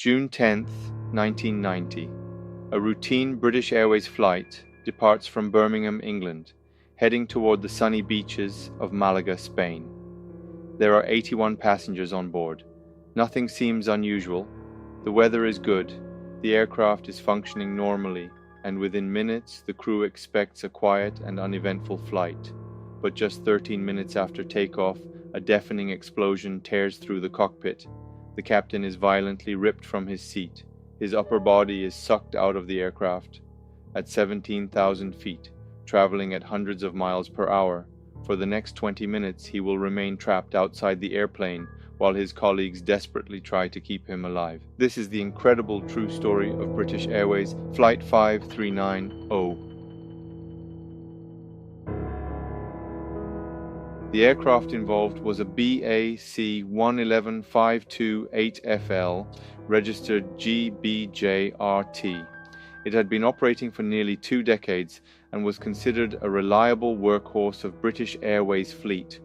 June 10th, 1990. A routine British Airways flight departs from Birmingham, England, heading toward the sunny beaches of Málaga, Spain. There are 81 passengers on board. Nothing seems unusual. The weather is good, the aircraft is functioning normally, and within minutes the crew expects a quiet and uneventful flight. But just 13 minutes after takeoff, a deafening explosion tears through the cockpit. The captain is violently ripped from his seat. His upper body is sucked out of the aircraft. At 17,000 feet, traveling at hundreds of miles per hour, for the next 20 minutes he will remain trapped outside the airplane while his colleagues desperately try to keep him alive. This is the incredible true story of British Airways Flight 5390. The aircraft involved was a BAC 111528FL, registered GBJRT. It had been operating for nearly 2 decades and was considered a reliable workhorse of British Airways fleet.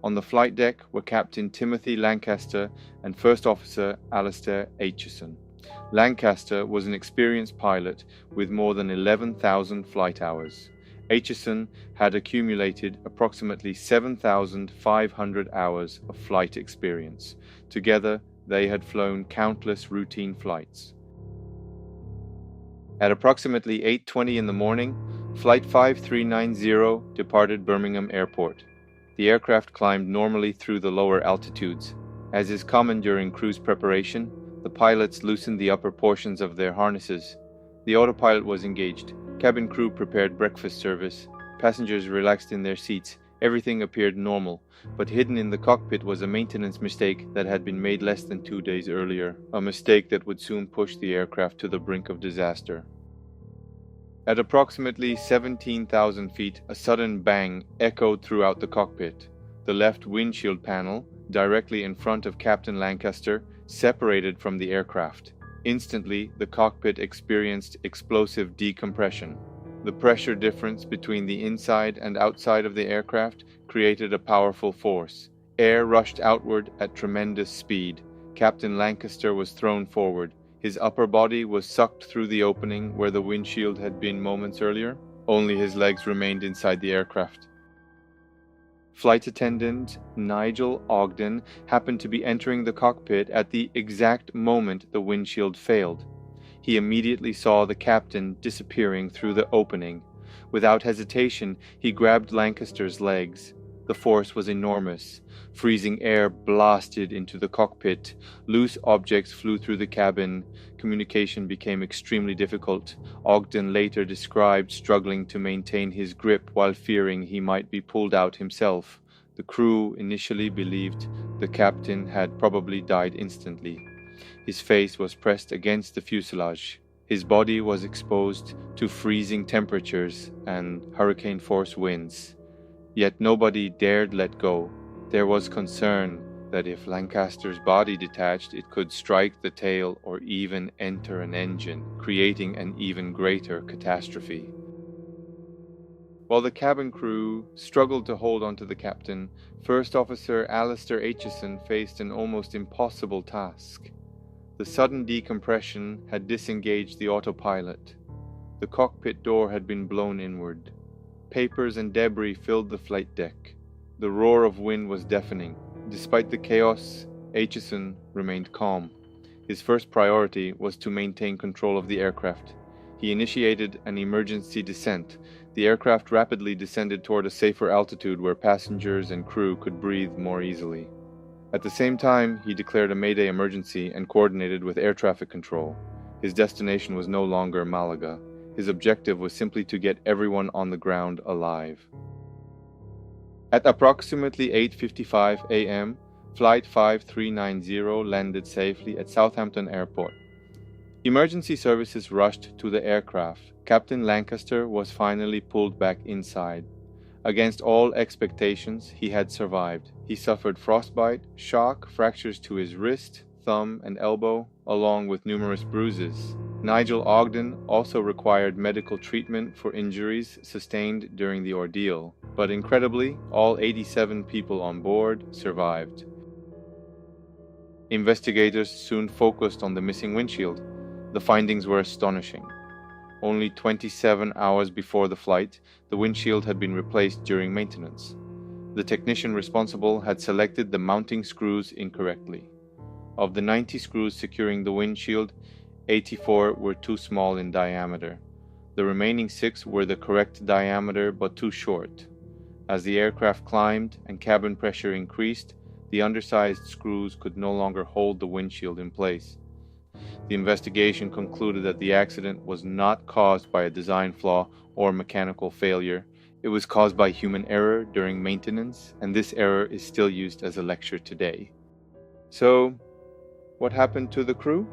On the flight deck were Captain Timothy Lancaster and First Officer Alistair Aitchison. Lancaster was an experienced pilot with more than 11,000 flight hours. Aitchison had accumulated approximately 7,500 hours of flight experience. Together, they had flown countless routine flights. At approximately 8:20 in the morning, Flight 5390 departed Birmingham Airport. The aircraft climbed normally through the lower altitudes. As is common during cruise preparation, the pilots loosened the upper portions of their harnesses. The autopilot was engaged. Cabin crew prepared breakfast service. Passengers relaxed in their seats. Everything appeared normal, but hidden in the cockpit was a maintenance mistake that had been made less than 2 days earlier, a mistake that would soon push the aircraft to the brink of disaster. At approximately 17,000 feet, a sudden bang echoed throughout the cockpit. The left windshield panel, directly in front of Captain Lancaster, separated from the aircraft. Instantly, the cockpit experienced explosive decompression. The pressure difference between the inside and outside of the aircraft created a powerful force. Air rushed outward at tremendous speed. Captain Lancaster was thrown forward. His upper body was sucked through the opening where the windshield had been moments earlier. Only his legs remained inside the aircraft. Flight attendant Nigel Ogden happened to be entering the cockpit at the exact moment the windshield failed. He immediately saw the captain disappearing through the opening. Without hesitation, he grabbed Lancaster's legs. The force was enormous. Freezing air blasted into the cockpit. Loose objects flew through the cabin. Communication became extremely difficult. Ogden later described struggling to maintain his grip while fearing he might be pulled out himself. The crew initially believed the captain had probably died instantly. His face was pressed against the fuselage. His body was exposed to freezing temperatures and hurricane-force winds. Yet nobody dared let go. There was concern that if Lancaster's body detached, it could strike the tail or even enter an engine, creating an even greater catastrophe. While the cabin crew struggled to hold onto the captain, First Officer Alistair Aitchison faced an almost impossible task. The sudden decompression had disengaged the autopilot. The cockpit door had been blown inward. Papers and debris filled the flight deck. The roar of wind was deafening. Despite the chaos, Aitchison remained calm. His first priority was to maintain control of the aircraft. He initiated an emergency descent. The aircraft rapidly descended toward a safer altitude where passengers and crew could breathe more easily. At the same time, he declared a Mayday emergency and coordinated with air traffic control. His destination was no longer Málaga. His objective was simply to get everyone on the ground alive. At approximately 8:55 a.m., Flight 5390 landed safely at Southampton Airport. Emergency services rushed to the aircraft. Captain Lancaster was finally pulled back inside. Against all expectations, he had survived. He suffered frostbite, shock, fractures to his wrist, thumb, and elbow, along with numerous bruises. Nigel Ogden also required medical treatment for injuries sustained during the ordeal, but incredibly, all 87 people on board survived. Investigators soon focused on the missing windshield. The findings were astonishing. Only 27 hours before the flight, the windshield had been replaced during maintenance. The technician responsible had selected the mounting screws incorrectly. Of the 90 screws securing the windshield, 84 were too small in diameter. The remaining 6 were the correct diameter but too short. As the aircraft climbed and cabin pressure increased, the undersized screws could no longer hold the windshield in place. The investigation concluded that the accident was not caused by a design flaw or mechanical failure. It was caused by human error during maintenance, and this error is still used as a lecture today. So, what happened to the crew?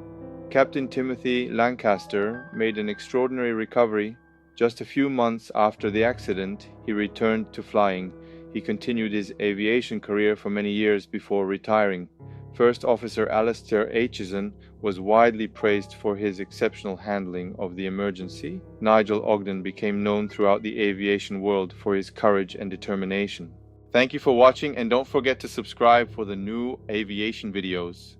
Captain Timothy Lancaster made an extraordinary recovery. Just a few months after the accident, he returned to flying. He continued his aviation career for many years before retiring. First Officer Alistair Aitchison was widely praised for his exceptional handling of the emergency. Nigel Ogden became known throughout the aviation world for his courage and determination. Thank you for watching, and don't forget to subscribe for the new aviation videos.